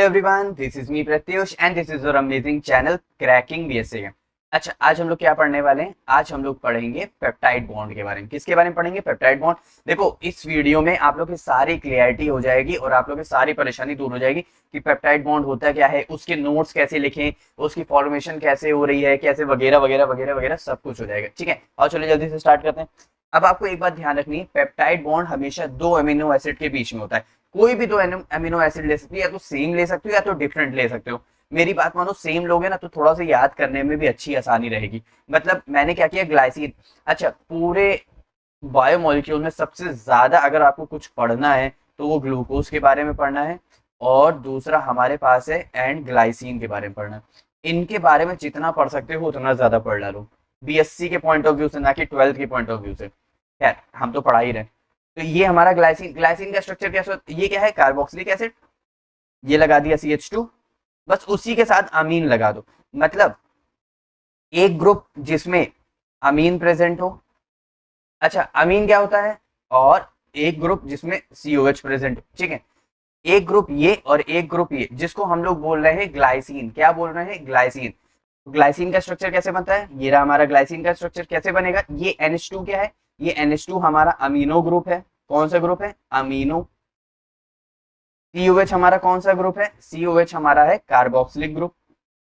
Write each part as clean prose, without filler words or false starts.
Everyone, this is me Pratyush and this is your amazing channel cracking BSc. अच्छा, आज हम लोग क्या पढ़ने वाले हैं? आज हम लोग पढ़ेंगे पेप्टाइड बॉन्ड के बारे में। किसके बारे में पढ़ेंगे? Peptide bond. देखो, इस वीडियो में आप लोग की सारी क्लियरिटी हो जाएगी और आप लोग की सारी परेशानी दूर हो जाएगी कि पेप्टाइड बॉन्ड होता क्या है, उसके नोट्स कैसे लिखें, उसकी फॉर्मेशन कैसे हो रही है, कैसे वगैरह वगैरह वगैरह वगैरह सब कुछ हो जाएगा। ठीक है, और चलिए जल्दी से स्टार्ट करते हैं। अब आपको एक बात ध्यान रखनी है, पेप्टाइड बॉन्ड हमेशा दो अमीनो एसिड के बीच में होता है। कोई भी दो अमीनो एसिड ले सकते हो, या तो सेम ले सकते हो या तो डिफरेंट ले सकते हो। मेरी बात मानो, सेम लोगे ना तो थोड़ा सा याद करने में भी अच्छी आसानी रहेगी। मतलब मैंने क्या किया, ग्लाइसिन। अच्छा, पूरे बायोमोलिक्यूल में सबसे ज्यादा अगर आपको कुछ पढ़ना है तो वो ग्लूकोज के बारे में पढ़ना है, और दूसरा हमारे पास है एंड ग्लाइसिन के बारे में पढ़ना है। इनके बारे में जितना पढ़ सकते हो उतना ज्यादा पढ़ डालो, बीएससी के पॉइंट ऑफ व्यू से, ना कि 12th के पॉइंट ऑफ व्यू से। खैर, हम तो पढ़ा ही रहे। तो ये हमारा ग्लाइसिन। ग्लाइसिन का स्ट्रक्चर कैसे होता है? ये क्या है? Carboxylic acid. ये लगा दिया CH2, बस उसी के साथ अमीन लगा दो। मतलब एक ग्रुप जिसमें अमीन प्रेजेंट हो। अच्छा, अमीन क्या होता है? और एक ग्रुप जिसमें COH प्रेजेंट हो। ठीक है, एक ग्रुप ये और एक ग्रुप ये, जिसको हम लोग बोल रहे हैं ग्लाइसिन। क्या बोल रहे हैं? ग्लाइसिन। ग्लाइसिन का स्ट्रक्चर कैसे बनता है? ये रहा हमारा ग्लाइसिन का स्ट्रक्चर। कैसे बनेगा? ये NH2 क्या है? ये NH2 हमारा अमीनो ग्रुप है। कौन सा ग्रुप है? अमीनो। COH हमारा कौन सा ग्रुप है? COH हमारा है कार्बोक्सिलिक ग्रुप।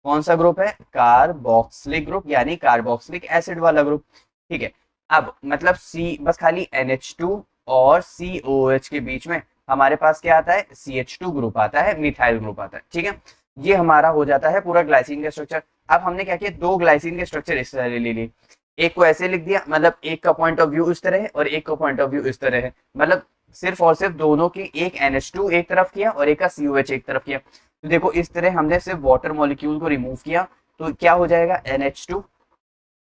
कौन सा ग्रुप है? कार्बोक्सिलिक ग्रुप, यानी कार्बोक्सिलिक एसिड वाला ग्रुप। ठीक है, अब मतलब C बस खाली NH2 और COH के बीच में हमारे पास क्या आता है? CH2 ग्रुप आता है, मिथाइल ग्रुप आता है। ठीक है, ये हमारा हो जाता है पूरा ग्लाइसिन का स्ट्रक्चर। अब हमने क्या किया, दो ग्लाइसिन के स्ट्रक्चर इस तरह ले लिए। एक को ऐसे लिख दिया, मतलब एक का पॉइंट ऑफ व्यू इस तरह है और एक का पॉइंट ऑफ व्यू इस तरह है। मतलब सिर्फ और सिर्फ दोनों की, एक NH2 एक तरफ किया और एक का COH एक तरफ किया। तो देखो, इस तरह हमने सिर्फ वाटर मॉलिक्यूल को रिमूव किया तो क्या हो जाएगा? NH2,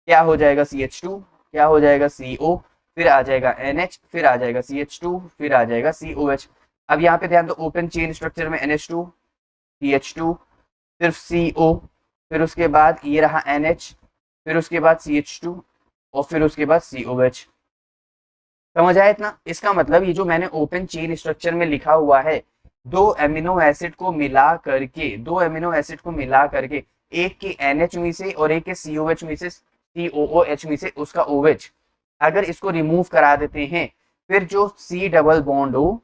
क्या हो जाएगा? CH2, क्या हो जाएगा? CO, फिर आ जाएगा NH, फिर आ जाएगा CH2, फिर आ जाएगा COH। अब यहाँ पे ध्यान दो, ओपन चेन स्ट्रक्चर में NH2, CH2, सिर्फ CO, फिर उसके बाद ये रहा NH, फिर उसके बाद CH2 और फिर उसके बाद COH। समझ आया इतना? इसका मतलब ये जो मैंने ओपन चेन स्ट्रक्चर में लिखा हुआ है, दो एमिनो एसिड को मिला करके, दो एमिनो एसिड को मिला करके, एक के NH में से और एक के COH में से, COOH में से उसका OH, अगर इसको रिमूव करा देते हैं, फिर जो C डबल बॉन्ड हो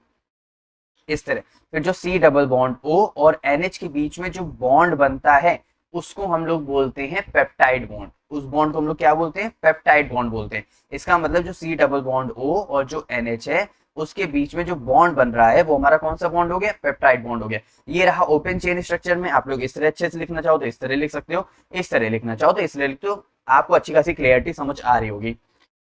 इस तरह, फिर जो C डबल बॉन्ड O और NH के बीच में जो बॉन्ड बनता है उसको हम लोग बोलते हैं पेप्टाइड बॉन्ड। उस बॉन्ड को हम लोग क्या बोलते हैं? पेप्टाइड बॉन्ड बोलते हैं। इसका मतलब जो C डबल बॉन्ड O और जो NH है उसके बीच में जो बॉन्ड बन रहा है वो हमारा कौन सा बॉन्ड हो गया? पेप्टाइड बॉन्ड हो गया। ये रहा ओपन चेन स्ट्रक्चर में। आप लोग इस तरह अच्छे से लिखना चाहो तो इस तरह लिख सकते हो, इस तरह लिखना चाहो तो इस तरह लिखते हो। आपको अच्छी खासी क्लियरिटी समझ आ रही होगी।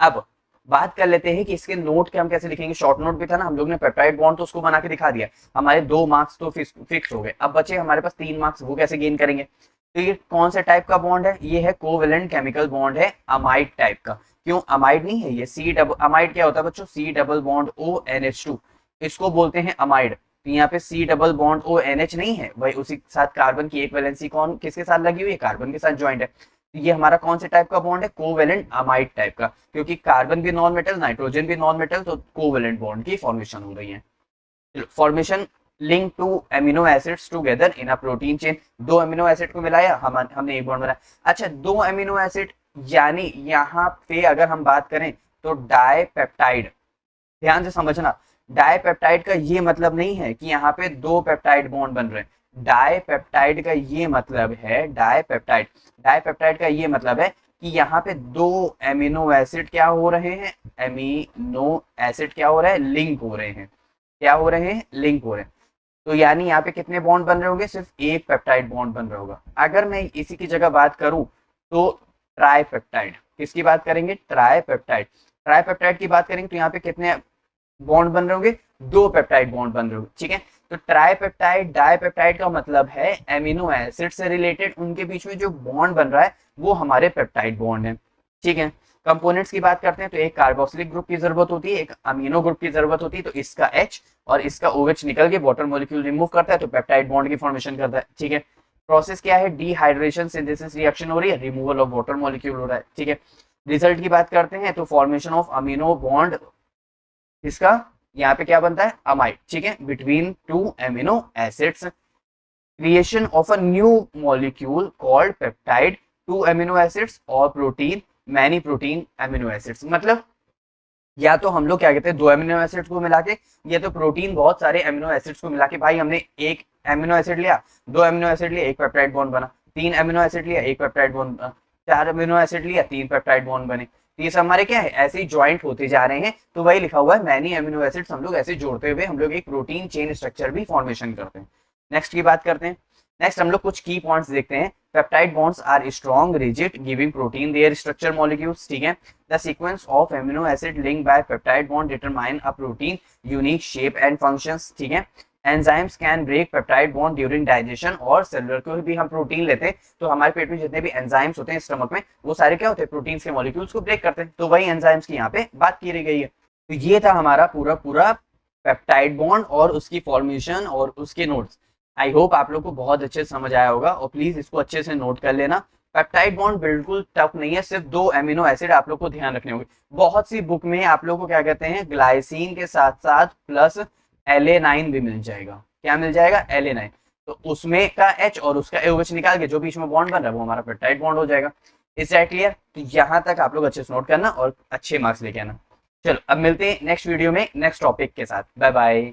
अब बात कर लेते हैं कि इसके नोट के हम कैसे लिखेंगे। शॉर्ट नोट भी था ना, हम लोग ने पेप्टाइड बॉन्ड तो उसको बना के दिखा दिया। हमारे 2 मार्क्स तो फिक्स हो गए। अब बचे हमारे पास 3 मार्क्स, वो कैसे गेन करेंगे? तो ये कौन से टाइप का बॉन्ड है? ये है कोवेलेंट केमिकल बॉन्ड, है अमाइड टाइप का। क्यों अमाइड नहीं है? ये C डबल, अमाइड क्या होता है बच्चों? C double bond O NH2, इसको बोलते हैं अमाइड। तो यहाँ पे C double bond O NH नहीं है भाई, उसी के साथ कार्बन की एक वैलेंसी कौन किसके साथ लगी हुई है? कार्बन के साथ ज्वाइंट है। ये हमारा कौन से टाइप का बॉन्ड है? कोवेलेंट अमाइड टाइप का, क्योंकि कार्बन भी नॉन मेटल, नाइट्रोजन भी नॉन मेटल, तो कोवेलेंट बॉन्ड की फॉर्मेशन हो रही है। Formation, link to amino acids together in a protein chain. दो अमीनो एसिड को मिलाया, हमने एक बॉन्ड बनाया। अच्छा, दो अमीनो एसिड, यानी यहाँ पे अगर हम बात करें तो डाइपेप्टाइड। ध्यान से समझना, डाइपेप्टाइड का ये मतलब नहीं है कि यहाँ पे दो पेप्टाइड बॉन्ड बन रहे हैं। डाइपेप्टाइड का ये मतलब है, डाइपेप्टाइड, डाइपेप्टाइड का ये मतलब है कि यहाँ पे दो एमिनो एसिड क्या हो रहे हैं? एमिनो एसिड क्या हो रहा है? लिंक हो रहे हैं। क्या हो रहे हैं? लिंक हो रहे हैं। तो यानी यहाँ पे कितने बॉन्ड बन रहे होंगे? सिर्फ एक पेप्टाइड बॉन्ड बन रहा होगा। अगर मैं इसी की जगह बात करूं तो ट्राइपेप्टाइड, किसकी बात करेंगे? ट्राइपेप्टाइड। ट्राइपेप्टाइड की बात करेंगे तो यहाँ पे कितने बॉन्ड बन रहे होंगे? दो पेप्टाइड बॉन्ड बन रहे होंगे। ठीक है, तो ट्राइपेप्टाइड, डाइपेप्टाइड का मतलब है एमिनो एसिड से रिलेटेड उनके बीच में जो बॉन्ड बन रहा है वो हमारे पेप्टाइड बॉन्ड है। ठीक है, कंपोनेंट्स की बात करते हैं तो एक कार्बोक्सिलिक ग्रुप की जरूरत होती है, एक अमीनो ग्रुप की जरूरत होती है। तो इसका H और इसका OH निकल के वाटर मॉलिक्यूल रिमूव करता है तो पेप्टाइड बॉन्ड की फॉर्मेशन करता है। ठीक है, प्रोसेस क्या है? डिहाइड्रेशन सिंथेसिस रिएक्शन हो रही है, रिमूवल ऑफ वाटर मॉलिक्यूल हो रहा है। ठीक है, रिजल्ट की बात करते हैं तो फॉर्मेशन ऑफ अमीनो बॉन्ड, इसका यहाँ पे क्या बनता है? अमाइड। ठीक है, between two amino acids. Creation of a new molecule called peptide, 2 amino acids और protein, many protein amino acids. मतलब या तो हम लोग क्या कहते हैं 2 अमीनो एसिड्स को मिला के, या तो प्रोटीन बहुत सारे अमीनो एसिड्स को मिला के, भाई हमने एक अमीनो एसिड लिया, 2 अमीनो एसिड लिया, एक पेप्टाइड बॉन्ड बना, 3 अमीनो एसिड लिया, एक पेप्टाइड बॉन्ड बना, 4 अमीनो एसिड लिया, 3 पेप्टाइड बॉन्ड बने। तो ये सब हमारे क्या है, ऐसे ही ज्वाइंट होते जा रहे हैं। तो वही लिखा हुआ है मैनी अमीनो एसिड्स, हम लोग ऐसे जोड़ते हुए हम लोग एक प्रोटीन चेन स्ट्रक्चर भी फॉर्मेशन करते हैं। नेक्स्ट की बात करते हैं। नेक्स्ट हम लोग कुछ की पॉइंट्स देखते हैं। Peptide bonds are strong, rigid, giving protein their structure molecules. ठीक है, the sequence of amino acid linked by peptide bond determine a protein unique shape and functions. ठीक है, enzymes can break peptide bond during digestion और cellular. कोई भी हम protein लेते हैं तो हमारे पेट में जितने भी एंजाइम्स होते हैं स्टमक में, वो सारे क्या होते हैं, प्रोटीन के मॉलिक्यूल्स को ब्रेक करते हैं। तो वही एंजाइम्स की यहाँ पे बात की गई है। तो ये था हमारा पूरा पूरा पेप्टाइड बॉन्ड और उसकी फॉर्मेशन और उसके नोट्स। आई होप आप लोग को बहुत अच्छे से समझ आया होगा, और प्लीज इसको अच्छे से नोट कर लेना। पेप्टाइड बॉन्ड बिल्कुल टफ नहीं है, सिर्फ 2 अमीनो एसिड आप लोग को ध्यान रखने होंगे। बहुत सी बुक में आप लोग को क्या कहते हैं, ग्लाइसिन के साथ साथ प्लस La9 भी मिल जाएगा। क्या मिल जाएगा, La9। तो उसमें का H और उसका OH निकाल के जो बीच में बॉन्ड बन रहा है वो हमारा पेप्टाइड बॉन्ड हो जाएगा। Is that clear? तो यहाँ तक आप लोग अच्छे से नोट करना और अच्छे मार्क्स लेके आना। चलो अब मिलते हैं नेक्स्ट वीडियो में नेक्स्ट टॉपिक के साथ। Bye bye.